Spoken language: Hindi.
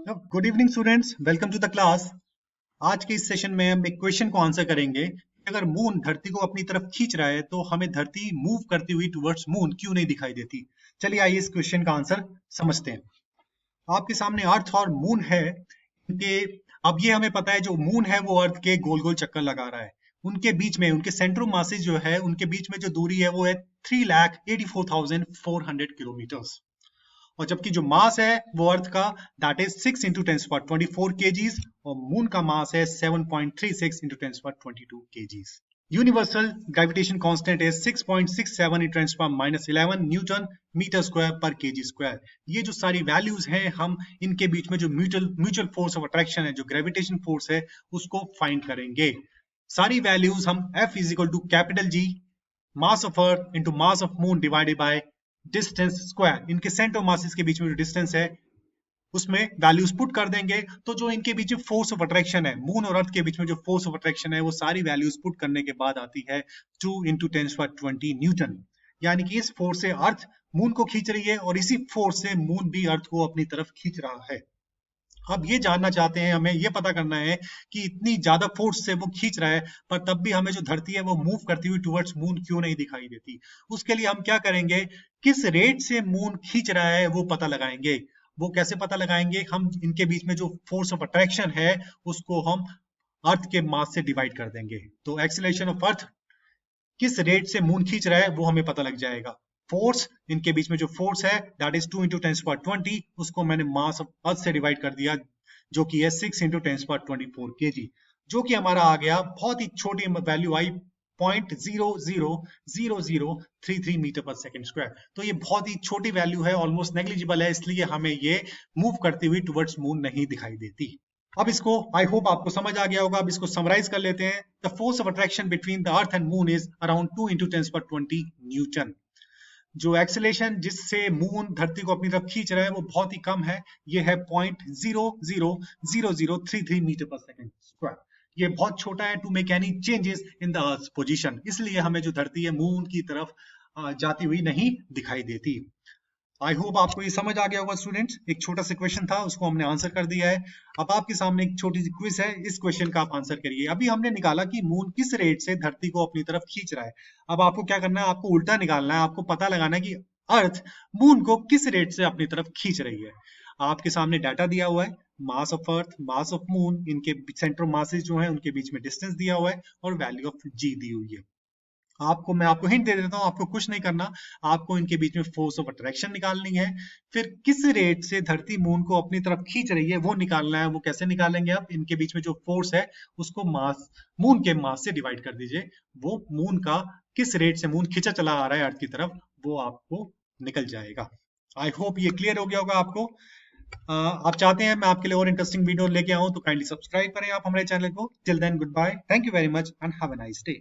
Good evening students, welcome to the class. आज के इस सेशन में हम एक क्वेश्चन को आंसर करेंगे कि अगर मून धरती को अपनी तरफ खींच रहा है तो हमें धरती मूव करती हुई टुवर्ड्स मून क्यों नहीं दिखाई देती। चलिए आइए इस क्वेश्चन का आंसर समझते हैं। आपके सामने अर्थ और मून है। इनके अब ये हमें पता है जो मून है वो अर्थ के गोल गोल चक्कर लगा रहा है। उनके बीच में उनके सेंट्रो मासेस जो है उनके बीच में जो दूरी है वो है 3,84,400 किलोमीटर्स। और जबकि जो मास है वो अर्थ का दैट इज 6 × 10⁴ और मून का मास है 7.36 × 10⁻²2 यूनिवर्सल ग्रेविटेशन कांस्टेंट है 6.67 × 10⁻11 न्यूटन मीटर स्क्वायर पर केजी स्क्वायर। ये जो सारी वैल्यूज हैं हम इनके बीच में जो म्यूचुअल फोर्स ऑफ अट्रैक्शन है, जो ग्रेविटेशन फोर्स है, उसको फाइंड करेंगे। सारी वैल्यूज हम F = capital G mass of earth into mass of moon divided by distance square. इनके सेंटर मासेस के बीच में जो डिस्टेंस है उसमें वैल्यूज पुट कर देंगे तो जो इनके बीच में फोर्स ऑफ अट्रैक्शन है, मून और अर्थ के बीच में जो फोर्स ऑफ अट्रैक्शन है, वो सारी वैल्यूज पुट करने के बाद आती है 2 × 10⁻20 न्यूटन। यानी कि इस फोर्स से अर्थ मून को खींच रही है और इसी फोर्स से मून भी अर्थ को अपनी तरफ खींच रहा है। अब ये जानना चाहते हैं, हमें ये पता करना है कि इतनी ज्यादा फोर्स से वो खींच रहा है पर तब भी हमें जो धरती है वो मूव करती हुई टुवर्ड्स मून क्यों नहीं दिखाई देती। उसके लिए हम क्या करेंगे, किस रेट से मून खींच रहा है वो पता लगाएंगे। वो कैसे पता लगाएंगे, हम इनके बीच में जो फोर्स ऑफ अट्रैक्शन है उसको हम अर्थ के मास से डिवाइड कर देंगे। तो एक्सीलरेशन ऑफ अर्थ किस रेट से मून खींच रहा है वो हमें पता लग जाएगा। फोर्स, इनके बीच में जो फोर्स है दैट इज 2 × 10⁻20, उसको मैंने मास ऑफ अर्थ से डिवाइड कर दिया जो कि है 6 × 10⁻24 kg, जो कि हमारा आ गया बहुत ही छोटी वैल्यू आई 0.000033 मीटर पर सेकंड स्क्वायर। तो ये बहुत ही छोटी वैल्यू है, ऑलमोस्ट नेग्लिजिबल है, इसलिए हमें ये मूव करती हुई टुवर्ड्स मून नहीं दिखाई देती। अब इसको आई होप आपको समझ आ गया होगा। अब इसको समराइज कर लेते हैं। The force of attraction between the earth and moon is around 2 × 10⁻20 Newton. जो एक्सेलेरेशन जिससे मून धरती को अपनी तरफ खींच रहा है वो बहुत ही कम है, ये है 0.000033 मीटर पर सेकंड स्क्वायर। ये बहुत छोटा है to make any changes in the earth position, इसलिए हमें जो धरती है मून की तरफ जाती हुई नहीं दिखाई देती। आई होप आपको ये समझ आ गया होगा स्टूडेंट्स। एक छोटा सा क्वेश्चन था, उसको हमने आंसर कर दिया है। अब आपके सामने एक छोटी सी क्विज है, इस क्वेश्चन का आप आंसर करिए। अभी हमने निकाला कि मून किस रेट से धरती को अपनी तरफ खींच रहा है। अब आपको क्या करना है, आपको उल्टा निकालना है। आपको पता लगाना है कि अर्थ मून को किस रेट से अपनी तरफ खींच रही है। आपके सामने डाटा दिया हुआ है, mass of earth, mass of moon, इनके सेंट्रो मासेस जो है उनके बीच में डिस्टेंस दिया हुआ है और वैल्यू ऑफ जी दी हुई है। मैं आपको हिंट दे देता हूं, आपको कुछ नहीं करना, आपको इनके बीच में फोर्स ऑफ अट्रैक्शन निकालनी है। फिर किस रेट से धरती मून को अपनी तरफ खींच रही है वो निकालना है। वो कैसे निकालेंगे आप, इनके बीच में जो फोर्स है उसको मास, मून के मास से डिवाइड कर दीजिए। वो मून का किस रेट से मून खींचा चला आ रहा है अर्थ की तरफ, वो आपको निकल जाएगा। आई होप ये क्लियर हो गया होगा आपको। आप चाहते हैं मैं आपके लिए और इंटरेस्टिंग वीडियो लेके आऊं तो काइंडली सब्सक्राइब करें आप हमारे चैनल को। Till then good bye, thank you very much and have a nice day.